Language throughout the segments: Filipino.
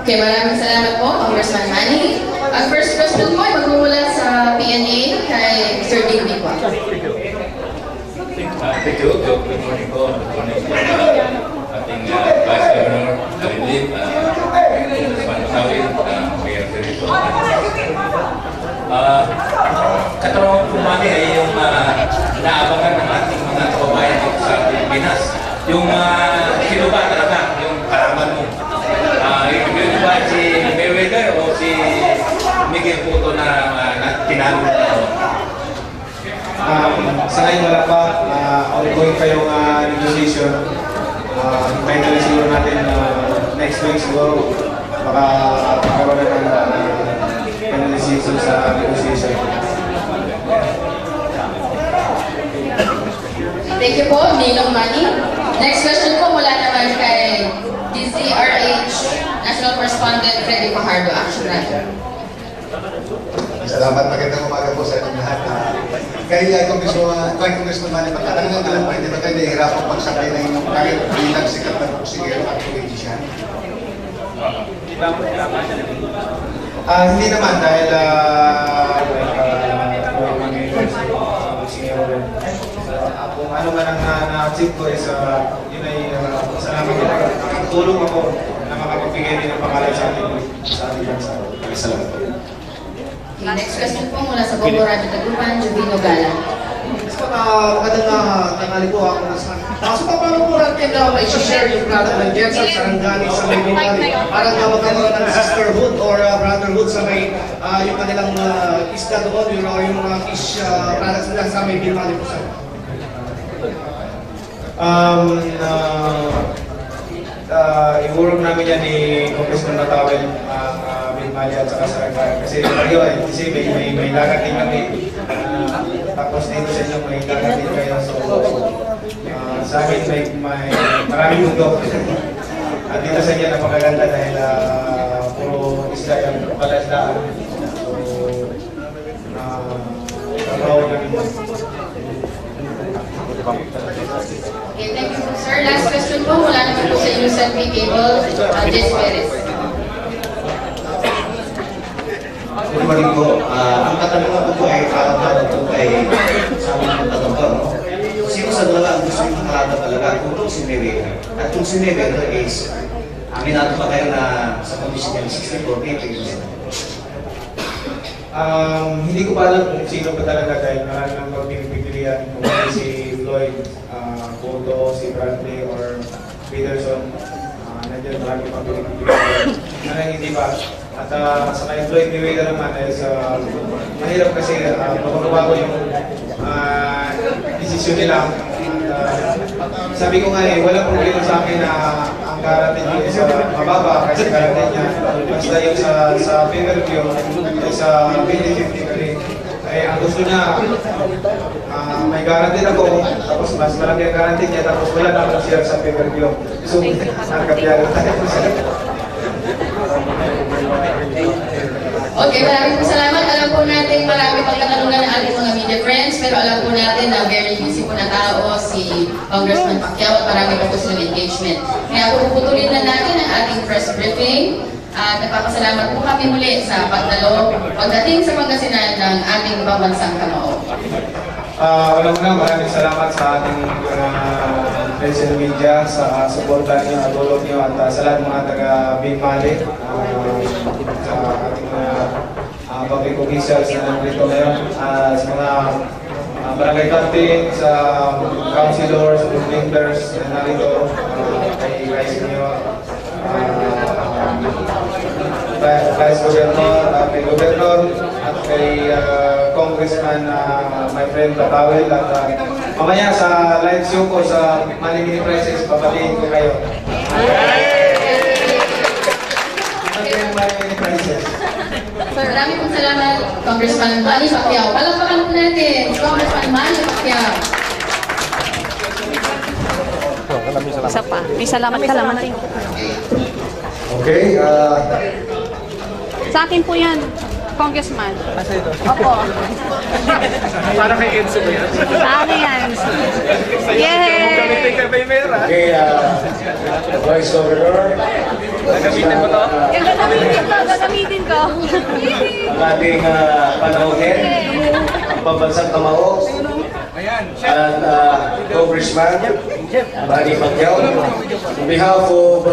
Okay, maraming salamat po, Congressman Manny. Ang first question po ay magmumula sa PNA kay Sir Digby po. Thank you. Good morning po. Good morning po ating Vice Governor, Marilyn, Congressman Masawin, Mayor Serito. Katanungan po namin ay yung naabangan ng ating mga kababayan dito sa Pilipinas. Yung sino ba talaga yung kalaman mo? Yung ba si Mayweather o si Miguel Cotto na tinalo na? Sa ngayon wala pa, ongoing pa yung negotiation. Hintayin na lang siguro natin next week siguro baka magkaroon na ng finalization sa negotiation. Thank you po, Ninong Manny. Next question po mula naman kay DZRH National Correspondent Freddy Fajardo, Action Radio. Salamat, magandang umaga po sa inyong lahat. Kaya Congressman Manny, pagkatanungan ko lang po, hindi ba kayo nahihirapang pagsabi na inyong kahit bilang sikat na busigero at politician? Hindi naman dahil kung ano man ang na-achieve ko is yun ay salamat ko. Tulong ako na makapagbigay din ng pangalan sa ating bansa. Salamat po. Next question po mula sa Bongo Radio Tagupan, Juvino Gala. Magandang tangali po ako na sa so paano po natin na i-share yung product ng Jensen Sarangani sa may Bumari para magkaroon ng sisterhood or brotherhood sa may yung kanilang isda doon, yung mga fish products nila sa may Bumari po sa iurog namin yan ni Congressman Matawel ang Bilmali at saka Sarangani kasi may lagat din kami tapos dito sa inyo may lagat din kayo so sa amin may maraming mundo at dito sa inyo napakaganda dahil puro isla yung palasdaan so trabaho namin. Okay, thank you po, sir. Last question po mula naman po sa inyo sa Cable, Jess Perez. Good morning po. Ang katanungan ko po ay parang po kay sa mga tatanong. Sino sa dalawa ang gusto yung makalaban talaga? Kung si Mayweather. At kung si Mayweather is, aminado pa kayo na sa kondisyon ng 64 hindi ko pa alam kung sino pa talaga dahil marami ng pagpipilian kung si Floyd, Cotto, si Bradley, or Peterson. Nandiyan marami pang pipilian. Hindi pa. At sa kay Floyd Mayweather naman is mahirap kasi magbabago yung desisyon nila. Sabi ko nga walang problema sa akin na ang guarantee is mababa kasi guarantee niya. Basta yung sa pay-per-view sa 50-50 kali. Ang gusto niya, may guarantee ako, tapos mas malaki ang guarantee niya, tapos wala na akong share sa pay-per-view. So, nagkapiyado tayo po sila. Okay, maraming salamat. Alam po natin marami pang katanungan ng ating mga media friends, pero alam po natin na very busy po na tao si Congressman Pacquiao at marami pa po silang engagement. Kaya puputulin na natin ang ating press briefing at nagpapasalamat po kami muli sa pagdalo pagdating sa Pangasinan ng ating pambansang kamao. Walang maraming salamat sa ating friends and media sa suporta niyo at tulong niyo at sa lahat mga taga-Bimali sa ating public officials na nandito ngayon sa mga barangay captain, sa councilors, members na narito kay Vice Mayor, Vice Governor, kay Governor at kay Congressman my friend Batawel at mamaya sa live show ko sa Manny Mini Prices, papatiin ko kayo. Maraming pong salamat, Congressman Manny Pacquiao. Palakpakan po natin, Congressman Manny Pacquiao. Isa pa. May salamat ka naman. Okay. Sa akin po yan, Congressman. Opo. para kay Enzo ba yan? Sa akin yan. Yay! Okay, Vice Governor. Nagamitin mo to? Gagamitin ko. Ang ating panauhin, ang pambansang kamao, at Congressman Manny Pacquiao. On behalf of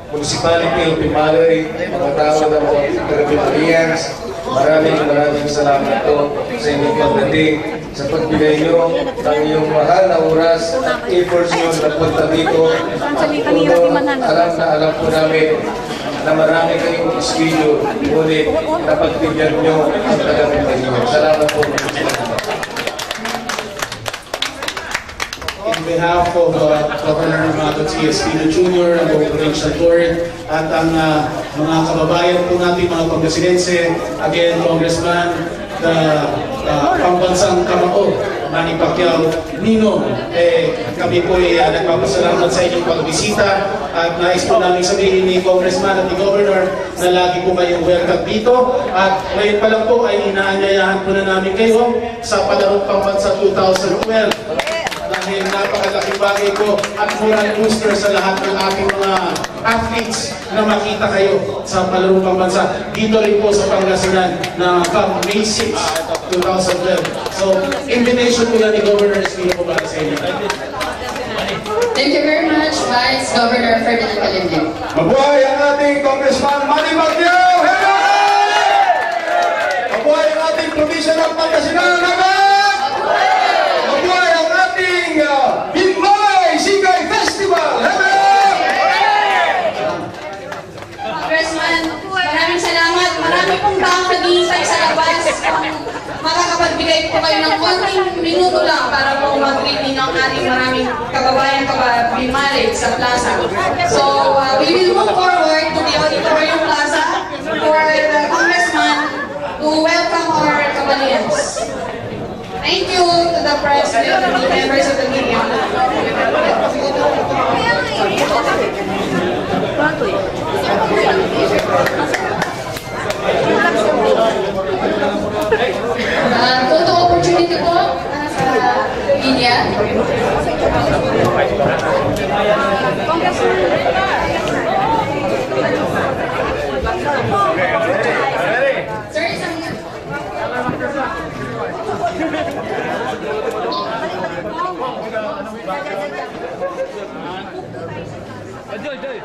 Municipality of Pimaloy, mga tao ng mga Pilipinas, maraming salamat po sa inyong pagdating, sa pagbigay nyo ng iyong mahal na oras at efforts nyo na punta dito. At alam po namin na marami kayong schedule, ngunit napagbigyan nyo ang taga-Pimaloy ninyo. Salamat po. On behalf of Governor Mato T.S.Pino Jr., ang buong provincial board, at ang mga kababayan po natin, mga pangasidense, again, Congressman, the pambansang kamao, Manny Pacquiao, Nino, kami po ay nagpapasalamat sa inyong pagbisita at nais po namin sabihin ni Congressman at ni Governor na lagi po kayong welcome dito at ngayon pa lang po ay inaanyayahan po na namin kayo sa Palarong Pambansa 2012. Dahil napakalaking bagay po at moral booster sa lahat ng ating mga athletes na makita kayo sa Palarong Pambansa. Dito rin po sa Pangasinan na May 6, 2012. So, invitation po yan ni Governor Espino po para sa inyo. Thank you very much, Vice Governor Ferdinand Calimlim. Mabuhay ang ating Congressman Manny Pacquiao! Mabuhay ang ating probinsya ng Pangasinan! Mabuhay ang ating Bimay Sigay Festival! Congressman, maraming salamat. Marami pong taong nag-iisay sa labas. Makakapagbigay po kayo ng konting minuto lang para po mag-greeting ng ating maraming kababayan Bimalik sa plaza. So, we will move forward to the Auditorium Plaza for the Congressman to welcome our kababayans. Thank you to the press and the members of the media. Photo opportunity po sa media. Sir, isang Joy.